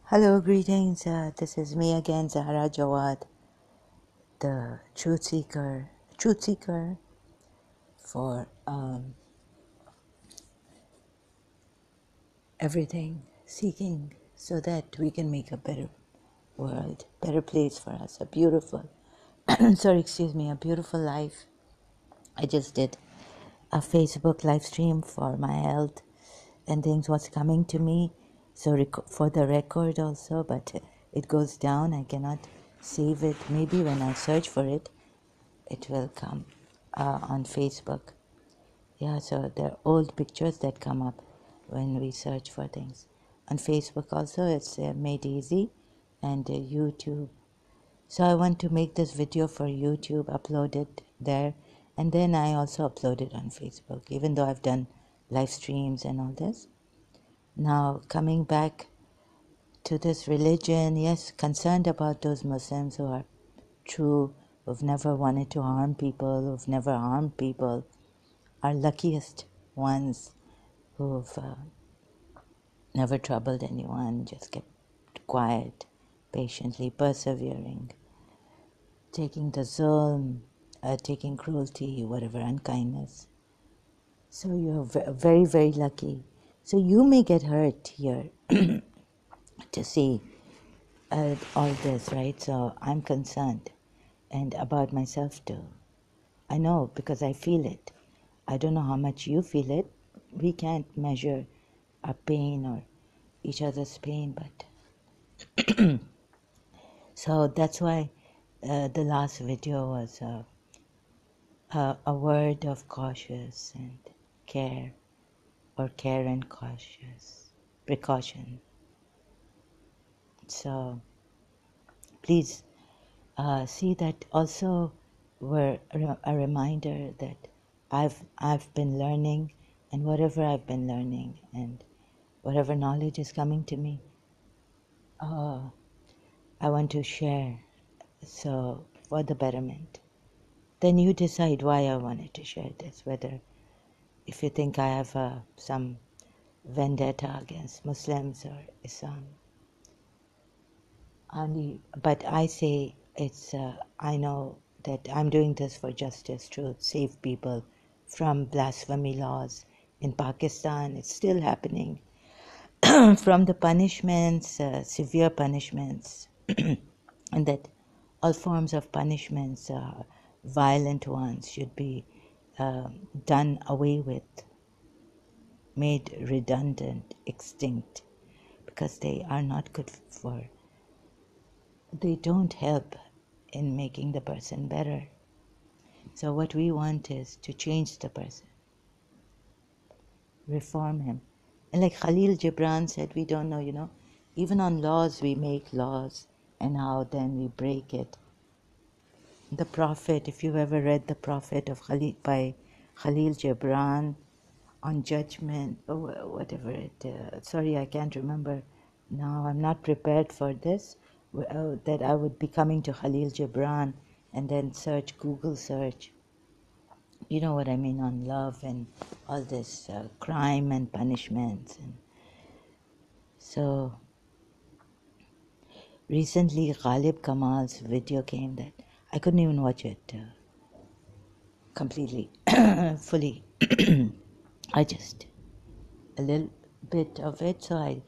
Hello, greetings. This is me again, Zahra Jawad, the truth seeker for everything, seeking so that we can make a better world, better place for us, a beautiful, a beautiful life. I just did a Facebook live stream for my health and things, what's coming to me. So for the record also, but it goes down. I cannot save it. Maybe when I search for it, it will come on Facebook. Yeah, so there are old pictures that come up when we search for things. On Facebook also, it's made easy, and YouTube. So I want to make this video for YouTube, upload it there, and then I also upload it on Facebook, even though I've done live streams and all this. Now, coming back to this religion, yes, concerned about those Muslims who are true, who've never wanted to harm people, who've never harmed people, are luckiest ones who've never troubled anyone, just kept quiet, patiently persevering, taking the zulm, taking cruelty, whatever, unkindness. So you're very, very lucky. So you may get hurt here to see all this, right? So I'm concerned, and about myself too. I know because I feel it. I don't know how much you feel it. We can't measure our pain or each other's pain, but so that's why the last video was a word of cautious and care, or care and cautious precaution. So please see that also were a reminder that I've been learning, and whatever I've been learning and whatever knowledge is coming to me, I want to share. So for the betterment. Then you decide why I wanted to share this, whether if you think I have some vendetta against Muslims or Islam. But I say I know that I'm doing this for justice, truth, save people from blasphemy laws in Pakistan. It's still happening. From the punishments, severe punishments, and that all forms of punishments, violent ones, should be done away with, made redundant, extinct, because they are not good they don't help in making the person better. So what we want is to change the person, reform him. And like Khalil Gibran said, we don't know, even on laws, we make laws and how then we break it. The Prophet, if you've ever read The Prophet by Khalil Gibran on judgment, or whatever sorry, I can't remember now. I'm not prepared for this, that I would be coming to Khalil Gibran and then Google search, you know what I mean, on love and all this crime and punishments. And so recently Ghalib Kamal's video came that I couldn't even watch it completely, fully. I just a little bit of it. So I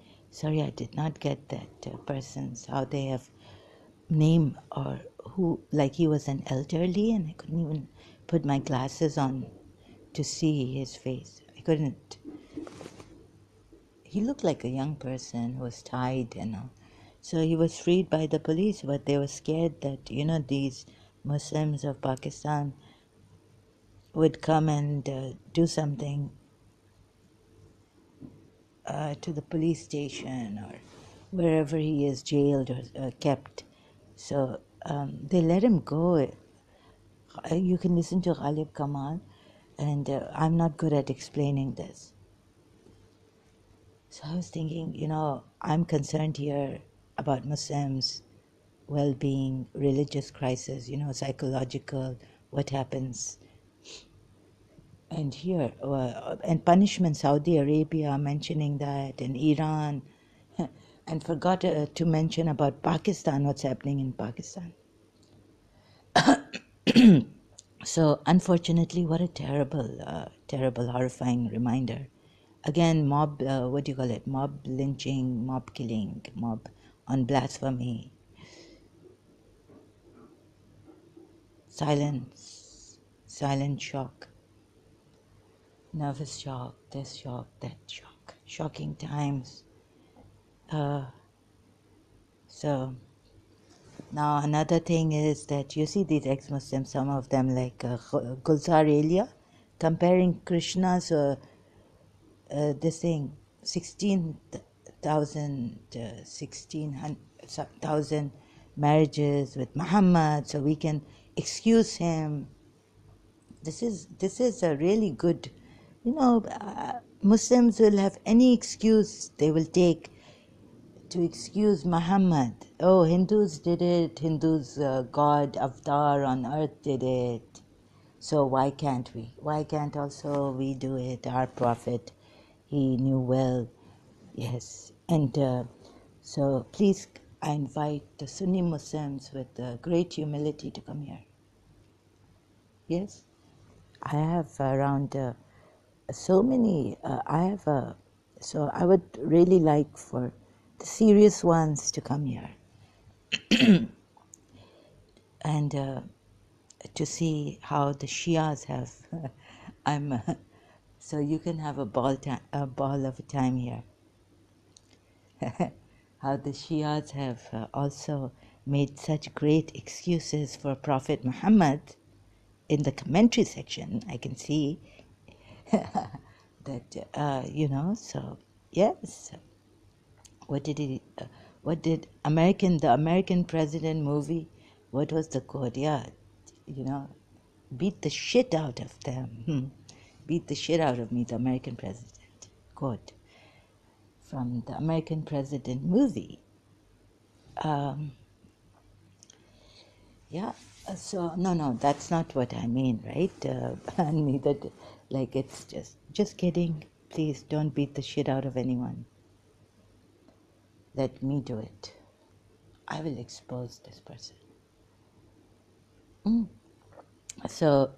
did not get that person's, how they have name, or who, like he was an elderly, and I couldn't even put my glasses on to see his face. I couldn't. He looked like a young person who was tied, So he was freed by the police, but they were scared that, these Muslims of Pakistan would come and do something to the police station or wherever he is jailed or kept. So they let him go. You can listen to Ghalib Kamal, and I'm not good at explaining this. So I was thinking, I'm concerned here about Muslims' well-being, religious crisis, psychological, what happens. And here, and punishment, Saudi Arabia mentioning that, and Iran. and forgot to mention about Pakistan, what's happening in Pakistan. So, unfortunately, what a terrible, horrifying reminder. Again, mob, what do you call it? Mob lynching, mob killing, mob on blasphemy. Silence, silent shock, nervous shock, this shock, that shock, shocking times. So now another thing is that you see these ex-Muslims, some of them like Gulzar Elia, comparing Krishna's this thing, 16,000 marriages with Muhammad, so we can excuse him. This is a really good, Muslims will have any excuse they will take to excuse Muhammad. Oh, Hindus did it. Hindus, God, Avatar on earth did it. So why can't we? Why can't also we do it? Our Prophet, he knew well. Yes. And so please, I invite the Sunni Muslims with great humility to come here. Yes. I have around so many. So I would really like for the serious ones to come here and to see how the Shias have. So you can have a ball of a time here. How the Shias have also made such great excuses for Prophet Muhammad. In the commentary section, I can see that, so yes. What did the American President movie, what was the quote? Yeah, beat the shit out of them. Beat the shit out of me, the American President. Quote from the American President movie. Yeah, so no, that's not what I mean, right? Neither, like it's just kidding. Please don't beat the shit out of anyone. Let me do it. I will expose this person. So,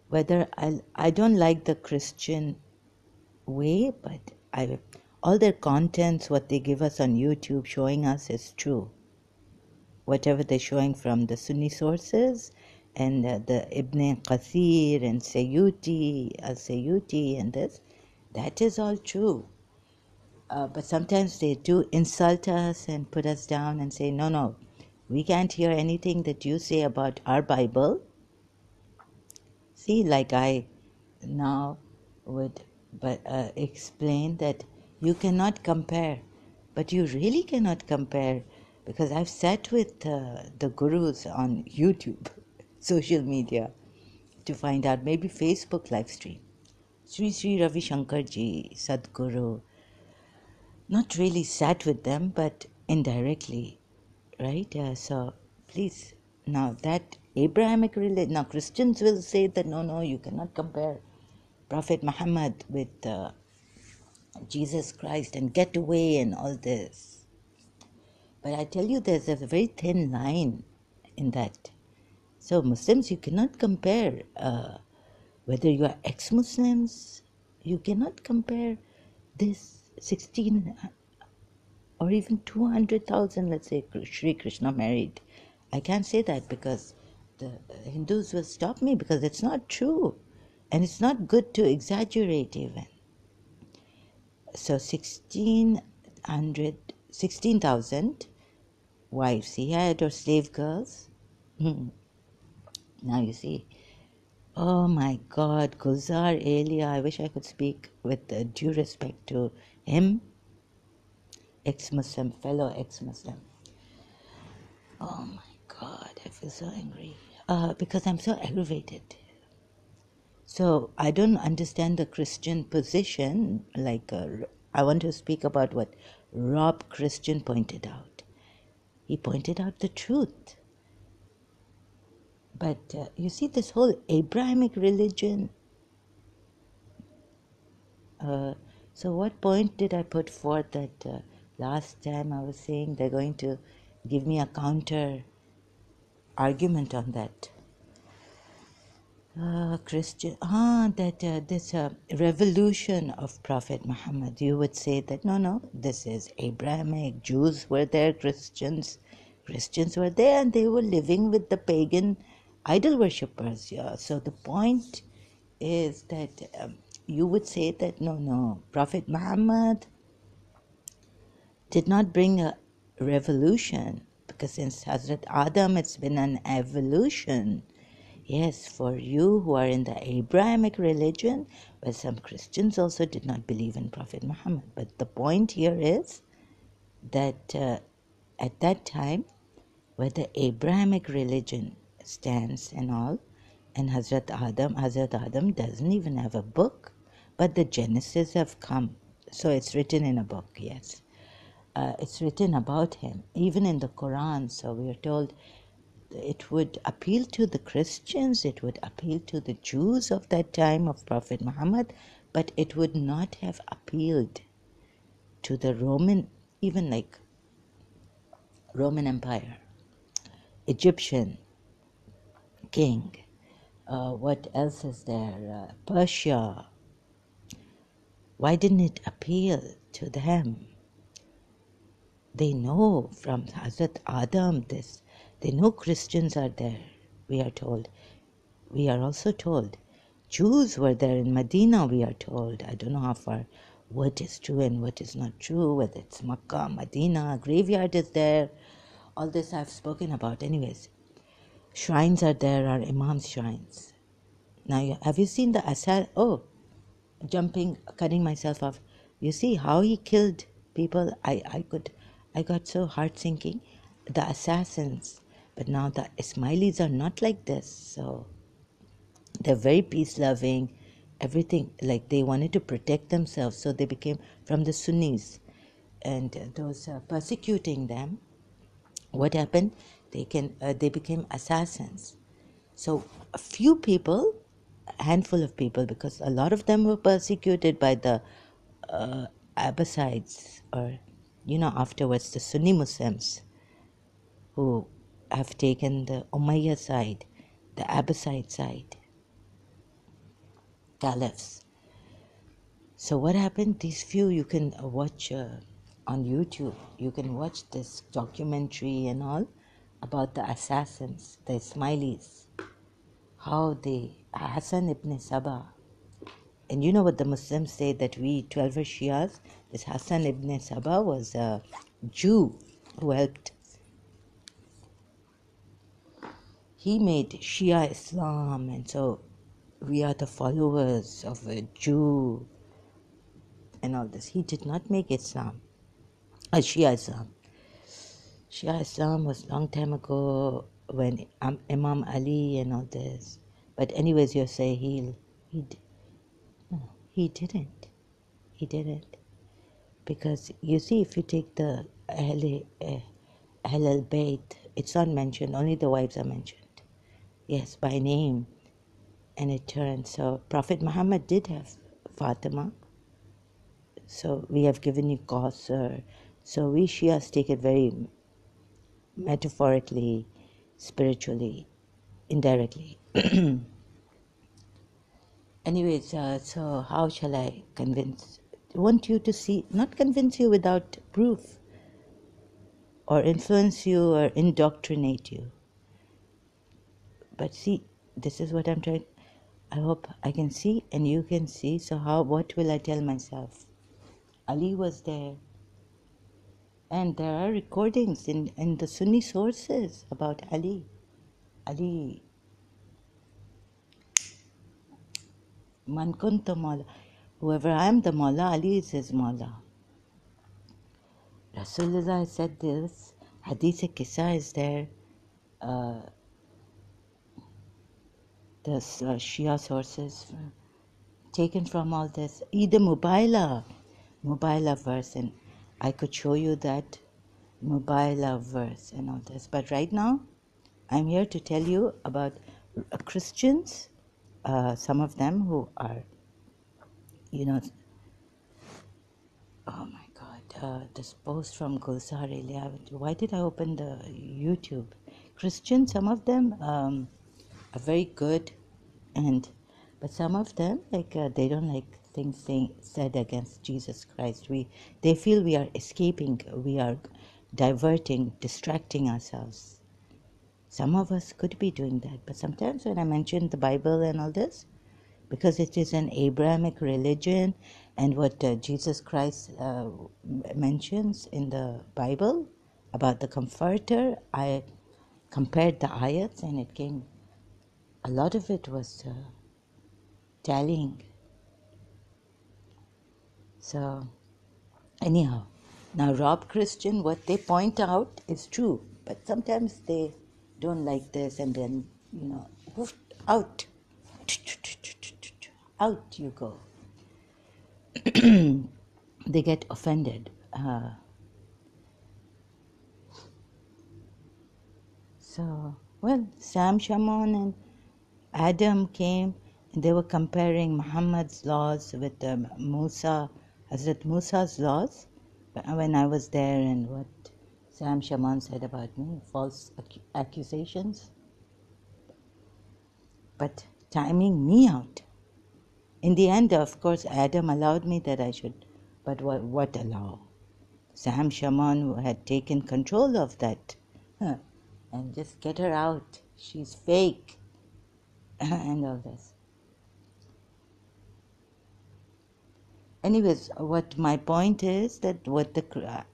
whether I don't like the Christian way, but all their contents, what they give us on YouTube, showing us is true. Whatever they're showing from the Sunni sources and the Ibn Kathir and Al-Sayyuti and this, that is all true. But sometimes they do insult us and put us down and say, no, we can't hear anything that you say about our Bible. See, like I now would explain that you cannot compare, but you really cannot compare, because I've sat with the gurus on YouTube, social media, to find out, maybe Facebook live stream. Sri Ravi Shankar ji, Sadhguru, not really sat with them, but indirectly, right? So please, now that Abrahamic religion, now Christians will say that no, you cannot compare Prophet Muhammad with Jesus Christ and get away and all this. But I tell you, there's a very thin line in that. So Muslims, you cannot compare, whether you are ex-Muslims, you cannot compare this 16 or even 200,000, let's say, Sri Krishna married. I can't say that because the Hindus will stop me, because it's not true. And it's not good to exaggerate even. So 16,000 wives he had, or slave girls. Now you see. Oh my God, Gulzar Elia, I wish I could speak with due respect to him. Ex-Muslim, fellow ex-Muslim. Oh my God, I feel so angry. Because I'm so aggravated. So I don't understand the Christian position. Like, I want to speak about what Rob Christian pointed out. He pointed out the truth. But you see, this whole Abrahamic religion. So what point did I put forth that Last time I was saying they're going to give me a counter argument on that. This revolution of Prophet Muhammad, you would say that no, this is Abrahamic. Jews were there, Christians were there, and they were living with the pagan idol worshippers. Yeah. So the point is that you would say that no, Prophet Muhammad did not bring a revolution, because since Hazrat Adam it's been an evolution. Yes, for you who are in the Abrahamic religion, well, some Christians also did not believe in Prophet Muhammad. But the point here is that at that time, where the Abrahamic religion stands and all, and Hazrat Adam doesn't even have a book, but the Genesis have come. So it's written in a book, yes. It's written about him, even in the Quran. So we are told it would appeal to the Christians, it would appeal to the Jews of that time of Prophet Muhammad, but it would not have appealed to the Roman, even like Roman Empire, Egyptian king. What else is there? Persia. Why didn't it appeal to them? They know from Hazrat Adam this. They know Christians are there, we are told. We are also told Jews were there in Medina, we are told. I don't know how far what is true and what is not true, whether it's Makkah, Medina, graveyard is there. All this I've spoken about. Anyways, shrines are there, are Imam's shrines. Now, have you seen the Asar? Oh, cutting myself off. You see how he killed people? I got so heart sinking. The assassins. But now the Ismailis are not like this. So they're very peace loving, everything. Like they wanted to protect themselves. So they became from the Sunnis. And those persecuting them, what happened? They became assassins. So a few people, a handful of people, because a lot of them were persecuted by the Abbasides, or afterwards the Sunni Muslims, who have taken the Umayyad side, the Abbaside side, caliphs. So what happened? These few, you can watch on YouTube. You can watch this documentary and all about the assassins, the Ismailis, how Hassan ibn Sabah. And you know what the Muslims say, that we 12 Shias, this Hassan ibn Sabah was a Jew who helped. He made Shia Islam, and so we are the followers of a Jew and all this. He did not make Islam, Shia Islam. Shia Islam was long time ago when Imam Ali and all this. But anyways, you say no, he didn't. He didn't. Because you see, if you take the Ahl al-Bayt, it's not mentioned, only the wives are mentioned. Yes, by name. And it turns. So Prophet Muhammad did have Fatima. So we have given you Qasr. So we Shias take it very metaphorically, spiritually, indirectly. Anyways, so how shall I want you to see, not convince you without proof, or influence you or indoctrinate you. But see, this is what I'm trying. I hope I can see and you can see. So what will I tell myself? Ali was there. And there are recordings in the Sunni sources about Ali. Ali, Man kunta Mawla. Whoever I am the Mawla, Ali is his Mawla. Rasulullah said this. Hadith Qissa is there. The Shia sources taken from all this. Eid Mubaila verse, and I could show you that Mubaila verse and all this. But right now, I'm here to tell you about Christians, some of them who are, oh my God, this post from Gulzar Elia. Why did I open the YouTube? Christian, some of them are very good, but some of them they don't like things said against Jesus Christ. They feel we are escaping, we are diverting, distracting ourselves. Some of us could be doing that, but sometimes when I mention the Bible and all this, because it is an Abrahamic religion, and what Jesus Christ mentions in the Bible about the Comforter, I compared the ayats, and it came, a lot of it was tallying. So, anyhow, now Rob Christian, what they point out is true, but sometimes they don't like this, and then, woof, out. Out you go. They get offended. Sam Shamoun and Adam came, and they were comparing Muhammad's laws with Hazrat Musa's laws when I was there, and what Sam Shamoun said about me, false accusations, but timing me out. In the end, of course, Adam allowed me that I should, but what allow? Sam Shamoun had taken control of that. And just get her out. She's fake. And all this. Anyways, what my point is that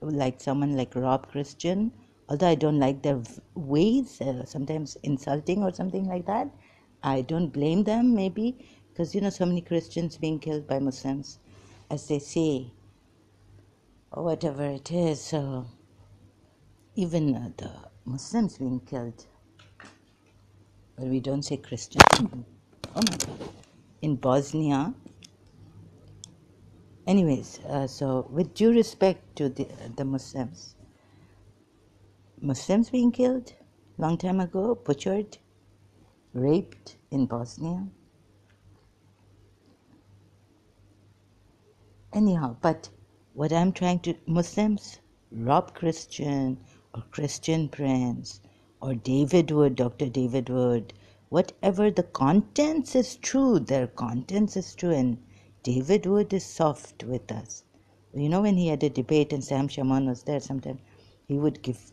like someone like Rob Christian, although I don't like their ways, sometimes insulting or something like that, I don't blame them maybe, because so many Christians being killed by Muslims, as they say, or whatever it is. So even the Muslims being killed, but we don't say Christian. Oh my God. In Bosnia. Anyways, so with due respect to the Muslims being killed long time ago, butchered, raped in Bosnia. Anyhow, but what I'm trying to, Muslims, Rob Christian or Christian Prince or David Wood, Dr. David Wood, whatever the contents is true, their contents is true, and David Wood is soft with us. When he had a debate and Sam Shamoun was there, sometimes he would give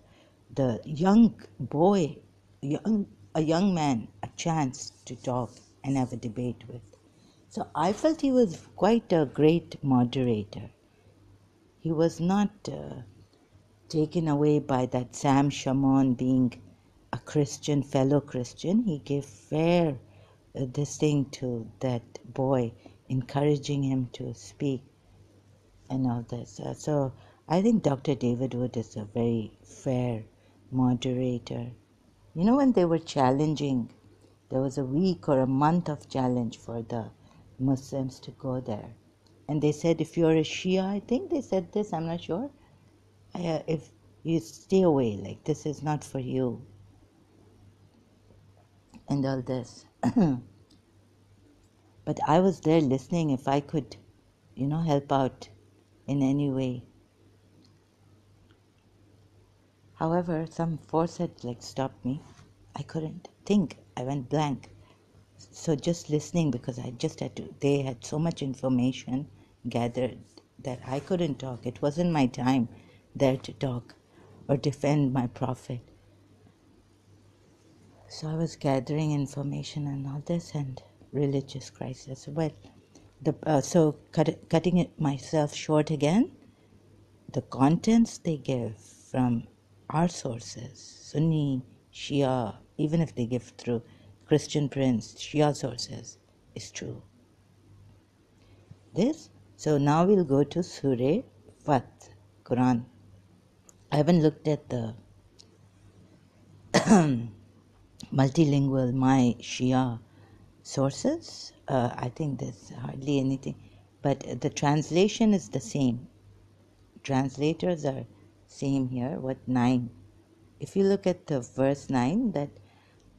the young boy, a young man, a chance to talk and have a debate with. So I felt he was quite a great moderator. He was not taken away by that Sam Shamoun being a Christian, fellow Christian. He gave fair this thing to that boy, encouraging him to speak and all this. So I think Dr. David Wood is a very fair moderator. When they were challenging, there was a week or a month of challenge for the Muslims to go there. And they said, if you're a Shia, I think they said this, I'm not sure, if you stay away, like this is not for you, and all this. But I was there listening, if I could, help out in any way. However, some force had stopped me. I couldn't think. I went blank. So just listening, because I just had to, they had so much information gathered that I couldn't talk. It wasn't my time there to talk or defend my prophet. So I was gathering information and all this, and religious crisis. Well, cutting it myself short again, the contents they give from our sources, Sunni, Shia, even if they give through Christian Prince, Shia sources, is true. So now we'll go to Surah Fath, Quran. I haven't looked at the multilingual My Shia sources. I think there's hardly anything, but the translation is the same. Translators are same here. 9? If you look at the verse 9, that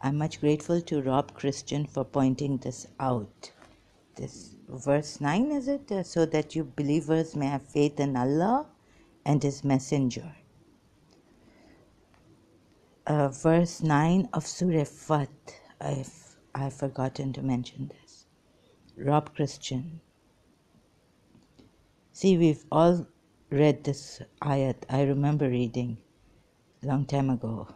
I'm much grateful to Rob Christian for pointing this out. This verse 9, is it? So that you believers may have faith in Allah and his messenger. Verse 9 of Surah Fat, I've forgotten to mention this. Rob Christian. See, we've all read this ayat. I remember reading a long time ago.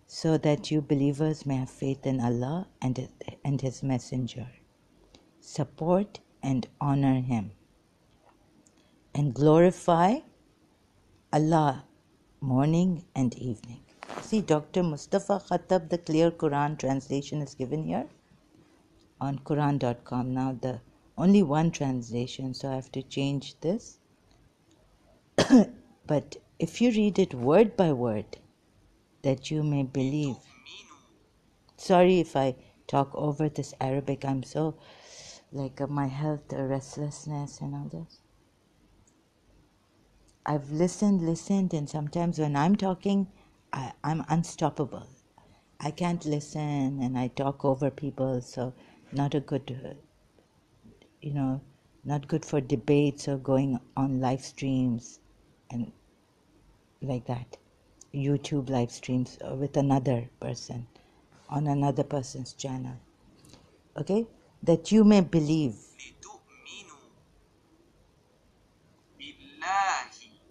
So that you believers may have faith in Allah and His Messenger. Support and honor Him. And glorify Allah morning and evening. See, Dr. Mustafa Khattab, the clear Quran translation is given here on Quran.com. Now, the only one translation, so I have to change this. But if you read it word by word, that you may believe. Sorry if I talk over this Arabic. I'm so, my health, restlessness and all this. I've listened, and sometimes when I'm talking, I'm unstoppable. I can't listen, and I talk over people, so not a good, not good for debates or going on live streams and like that. YouTube live streams with another person on another person's channel. Okay? That you may believe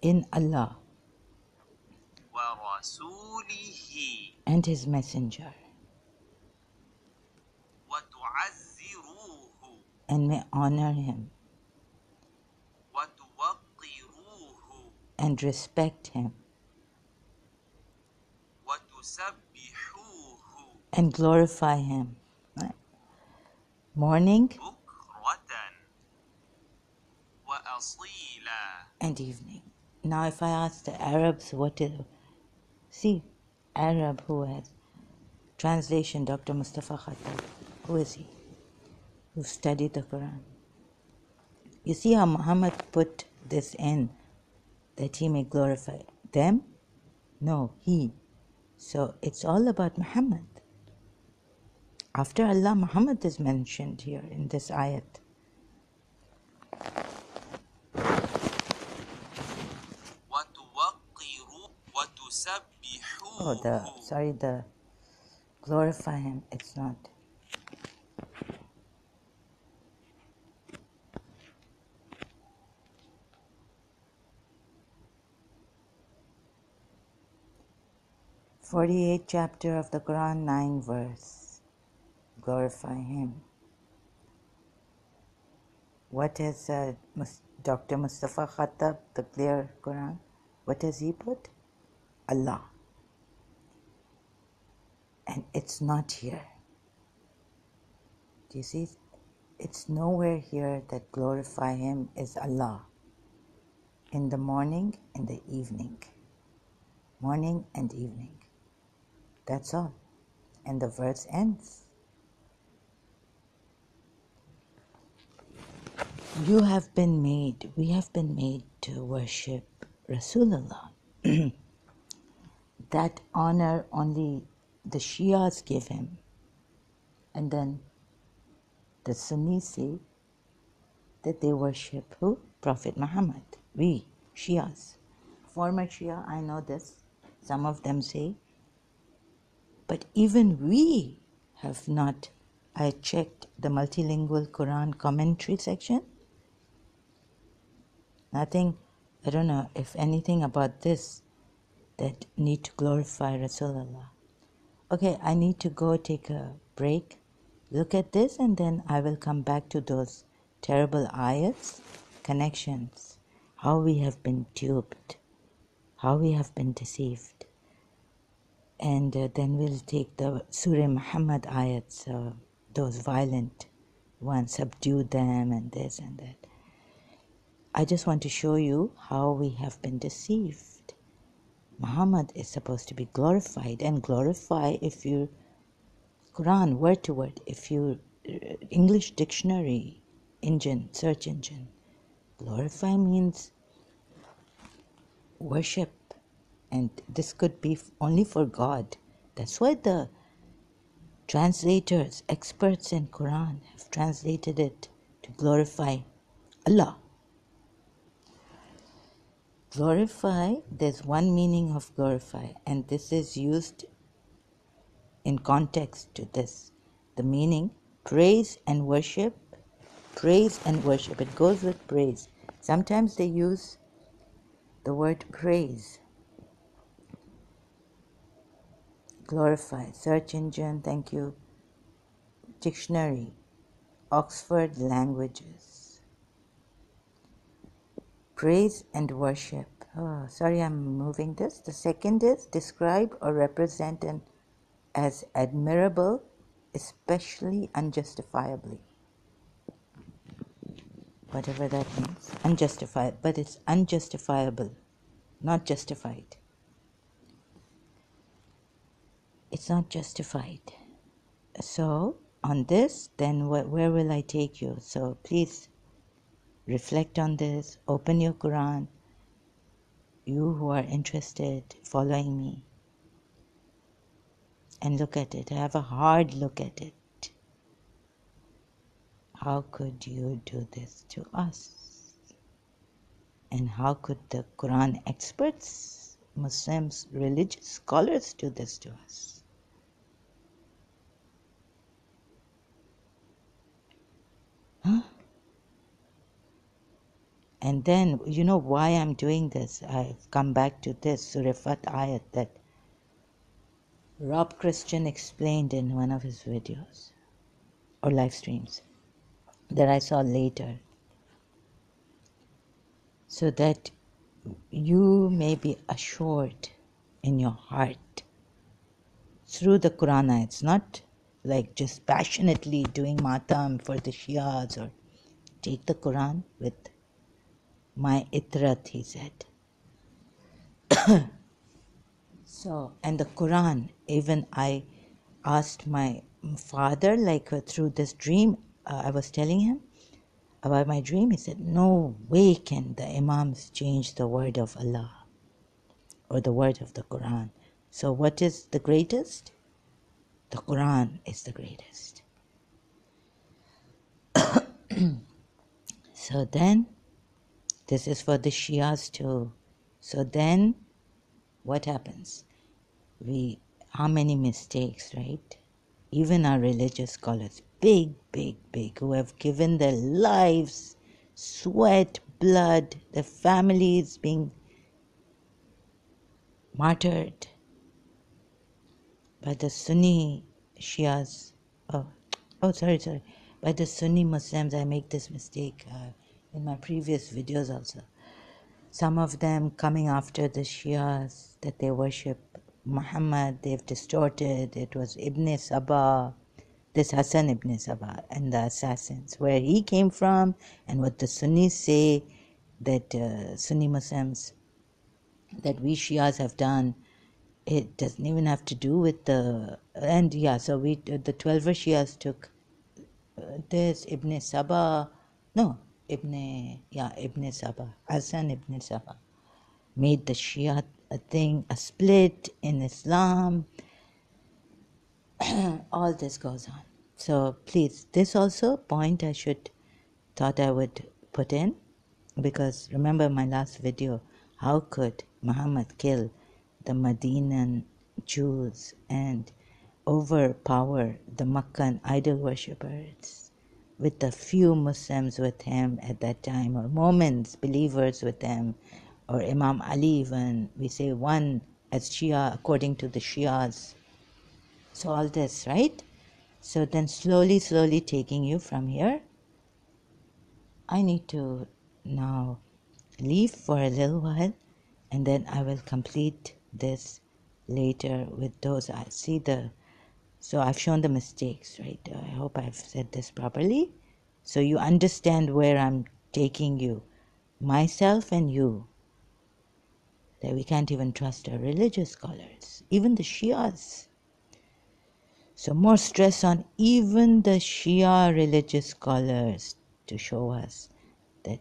in Allah and His Messenger, and may honor Him and respect Him and glorify Him. Right? Morning and evening. Now if I ask the Arabs what is, see, Arab who has translation, Dr. Mustafa Khattab, who is he? Who studied the Quran. You see how Muhammad put this in, that he may glorify them? No, he. So it's all about Muhammad. After Allah, Muhammad is mentioned here in this ayat. Oh, the glorify Him, it's not. '48th chapter of the Quran, 9 verse. Glorify Him. What has Dr. Mustafa Khattab, the clear Quran, what has he put? Allah. And it's not here. Do you see? It's nowhere here that glorify Him is Allah. In the morning and the evening. Morning and evening. That's all. And the verse ends. We have been made to worship Rasulullah. That honor only the Shias give him. And then the Sunnis say that they worship who? Prophet Muhammad. We, Shias. Former Shia, I know this. Some of them say. But even we have not. I checked the multilingual Quran commentary section. Nothing, I don't know if anything about this that need to glorify Rasulullah. Okay, I need to go take a break, look at this, and then I will come back to those terrible ayats, connections, how we have been duped, how we have been deceived. And then we'll take the Surah Muhammad ayats, those violent ones, subdue them and this and that. I just want to show you how we have been deceived. Muhammad is supposed to be glorified, and glorify, if you Quran word to word, if you English dictionary engine, search engine, glorify means worship, and this could be only for God. That's why the translators, experts in Quran have translated it to glorify Allah. Glorify, there's one meaning of glorify, and this is used in context to this. The meaning, praise and worship. Praise and worship. It goes with praise. Sometimes they use the word praise. Glorify. Search engine, thank you. Dictionary. Oxford Languages. Praise and worship. Oh, sorry, I'm moving this. The second is describe or represent as admirable, especially unjustifiably. Whatever that means. Unjustified, but it's unjustifiable, not justified. It's not justified. So, on this, then where will I take you? So, please reflect on this, open your Quran. You who are interested, following me, and look at it. Have a hard look at it. How could you do this to us? And how could the Quran experts, Muslims, religious scholars do this to us? Huh? And then, you know why I'm doing this? I've come back to this Surifat ayat that Rob Christian explained in one of his videos or live streams that I saw later, so that you may be assured in your heart through the Quran ayats, not like just passionately doing matam for the Shias, or take the Quran with my itrat, he said. So, and the Quran, even I asked my father, through this dream, I was telling him about my dream. He said, no way can the Imams change the word of Allah or the word of the Quran. So what is the greatest? The Quran is the greatest. So then, this is for the Shias too. So then, what happens? How many mistakes, right? Even our religious scholars, big, who have given their lives, sweat, blood, their families being martyred by the Sunni Shias. Sorry. By the Sunni Muslims. I make this mistake in my previous videos also. Some of them coming after the Shias, that they worship Muhammad, they've distorted. It was Ibn Saba, this Hassan Ibn Saba, and the assassins, where he came from, and what the Sunnis say, that Sunni Muslims, that we Shias have done. It doesn't even have to do with the, and yeah, so the 12 Shias took this Ibn Saba, Ibn Saba, Hassan Ibn Saba, made the Shia a split in Islam. All this goes on. So please, this also point thought I would put in, because remember my last video, how could Muhammad kill the Medinan Jews and overpower the Meccan idol worshippers with the few Muslims with him at that time, or moments believers with him, or Imam Ali even, we say one as Shia according to the Shias. So all this, right? So then slowly taking you from here, I need to now leave for a little while, and then I will complete this later with those. So I've shown the mistakes, right? I hope I've said this properly. So you understand where I'm taking you, myself and you, that we can't even trust our religious scholars, even the Shias. So more stress on even the Shia religious scholars to show us that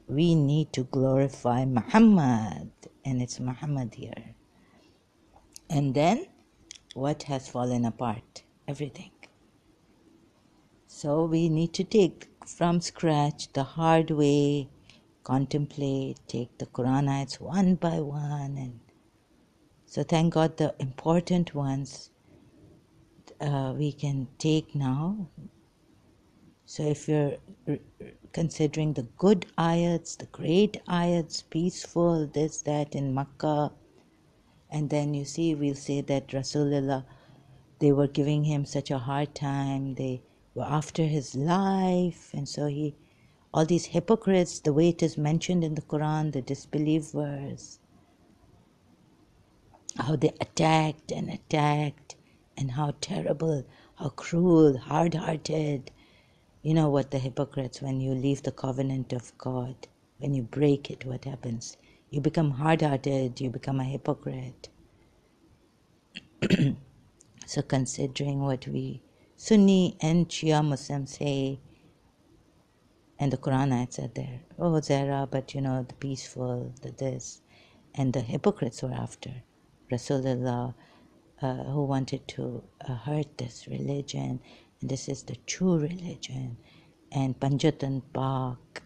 we need to glorify Muhammad, and it's Muhammad here. And then, what has fallen apart? Everything. So we need to take from scratch, the hard way, contemplate, take the Quran ayats one by one. And so thank God the important ones we can take now. So if you're considering the good ayats, the great ayats, peaceful, this, that in Makkah, and then you see, we'll say that Rasulullah, they were giving him such a hard time, they were after his life, and so all these hypocrites, the way it is mentioned in the Quran, the disbelievers, how they attacked, and how terrible, how cruel, hard-hearted. You know what the hypocrites, when you leave the covenant of God, when you break it, what happens? You become hard-hearted, you become a hypocrite. So considering what we Sunni and Shia Muslims say, and the Quran ayats are there, oh Zara, but the peaceful, the this, and the hypocrites were after Rasulullah, who wanted to hurt this religion, and this is the true religion, and Panjatan Pak,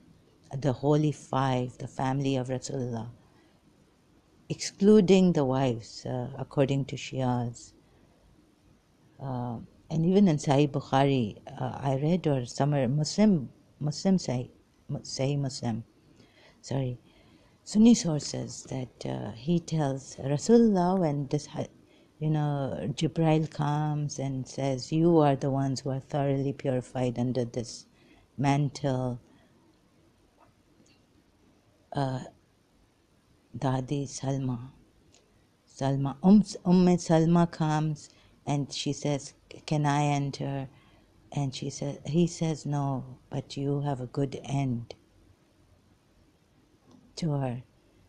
the Holy Five, the family of Rasulullah, excluding the wives, according to Shias. And even in Sahih Bukhari, I read, or somewhere, Muslim Sahih Muslim, sorry, Sunni sources, that he tells Rasulullah, when this, Jibreel comes and says, you are the ones who are thoroughly purified under this mantle, Dadi Salma, Salma comes and she says, can I enter? And he says, no, but you have a good end to her.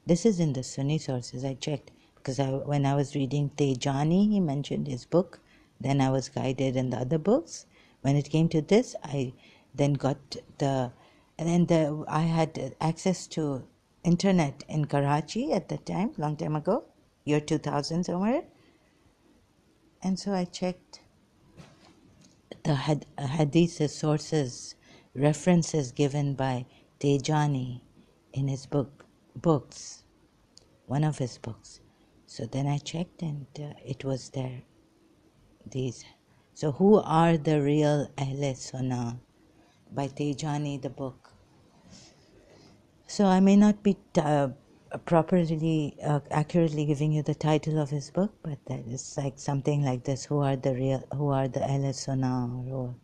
This is in the Sunni sources. I checked because when I was reading Tejani, he mentioned his book. Then I was guided in the other books. When it came to this, I then got I had access to internet in Karachi at that time, long time ago, year 2000 somewhere. And so I checked the hadith sources, references given by Tejani in his books, one of his books. So then I checked and it was there. So who are the real Ahle Sunnah? By Tejani, the book. So I may not be properly, accurately giving you the title of his book, but that is like something like this: who are the Ahle Sunnah, or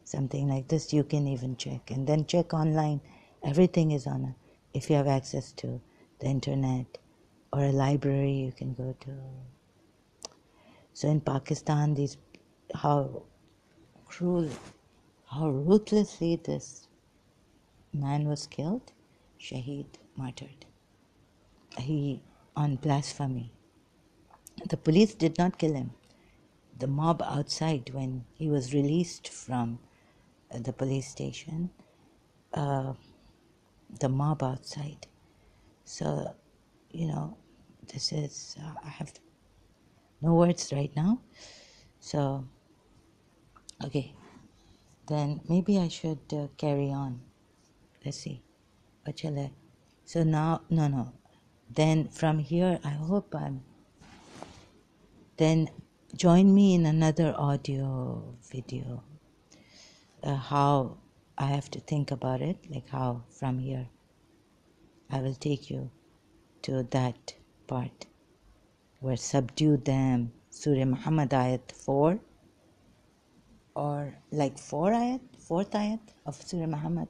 something like this. You can even check, and then check online. Everything is on it. If you have access to the internet or a library, you can go to. So in Pakistan, how cruel, how ruthlessly this man was killed, Shaheed, martyred. On blasphemy. The police did not kill him. The mob outside, when he was released from the police station, the mob outside. So, this is, I have no words right now. So, okay, then maybe I should carry on. Let's see. What shall I? So now, no. Then from here, I hope then join me in another audio video. How I have to think about it, like how from here I will take you to that part where subdue them, Surah Muhammad ayat 4, or like 4th ayat of Surah Muhammad,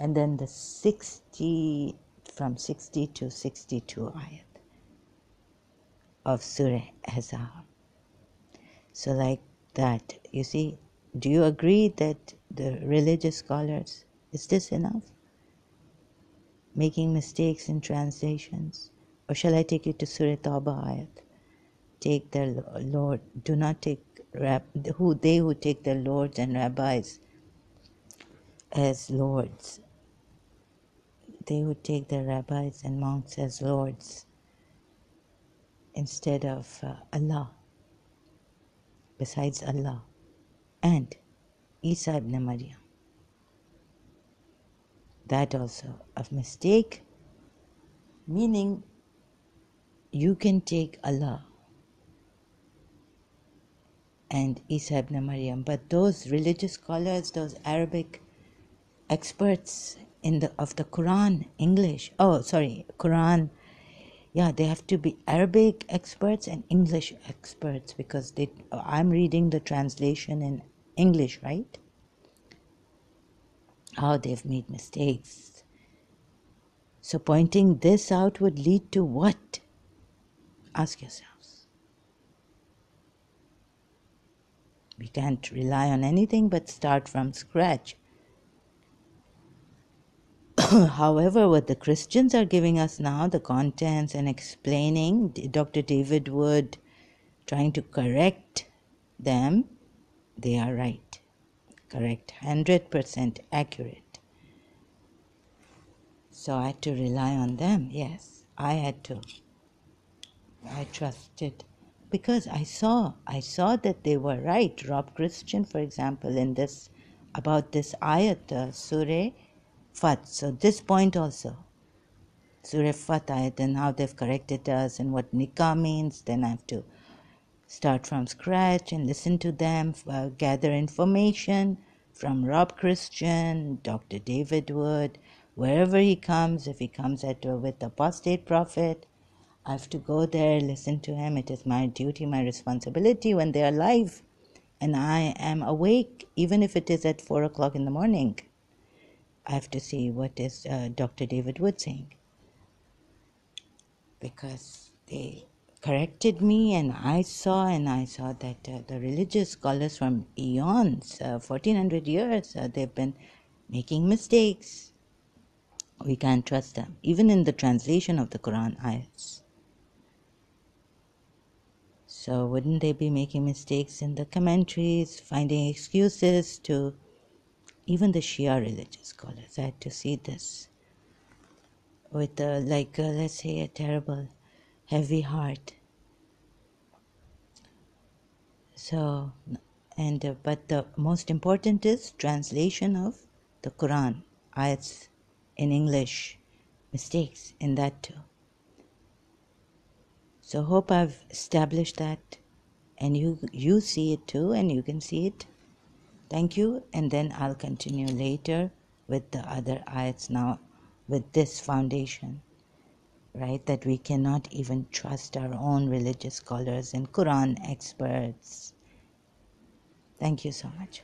and then the 60, from 60 to 62 ayat of Surah Ahzab. So like that, you see, do you agree that the religious scholars, is this enough? Making mistakes in translations? Or shall I take you to Surah Tawbah ayat? Take their Lord, do not take, who take their lords and rabbis as lords. They who take their rabbis and monks as lords instead of Allah, besides Allah, and Isa ibn Maryam. that also a mistake, meaning you can take Allah and Isa ibn Maryam, but those religious scholars, those Arabic experts of the Quran, Quran, they have to be Arabic experts and English experts, because I'm reading the translation in English, right? How they've made mistakes. So pointing this out would lead to what? Ask yourselves. We can't rely on anything but start from scratch. However, what the Christians are giving us now, the contents and explaining, Dr. David Wood trying to correct them, they are right. Correct, 100% accurate. So I had to rely on them, yes. I had to. I trusted because I saw that they were right. Rob Christian, for example, in this, about this ayat, Surah Fat. So this point also, Surah Fat ayat, and how they've corrected us and what nikah means, then I have to start from scratch and listen to them, gather information from Rob Christian, Dr. David Wood, wherever he comes. If he comes with Apostate Prophet, I have to go there, listen to him. It is my duty, my responsibility when they are live and I am awake, even if it is at 4 o'clock in the morning. I have to see what is Dr. David Wood saying, because they corrected me, and I saw that the religious scholars from eons, 1400 years, they've been making mistakes. We can't trust them, even in the translation of the Quran ayats. So wouldn't they be making mistakes in the commentaries, finding excuses to even the Shia religious scholars? I had to see this with let's say a terrible, heavy heart. So, but the most important is translation of the Quran, ayats in English, mistakes in that too. So hope I've established that, and you see it too, and you can see it. Thank you, and then I'll continue later with the other ayats now, with this foundation, right? That we cannot even trust our own religious scholars and Quran experts. Thank you so much.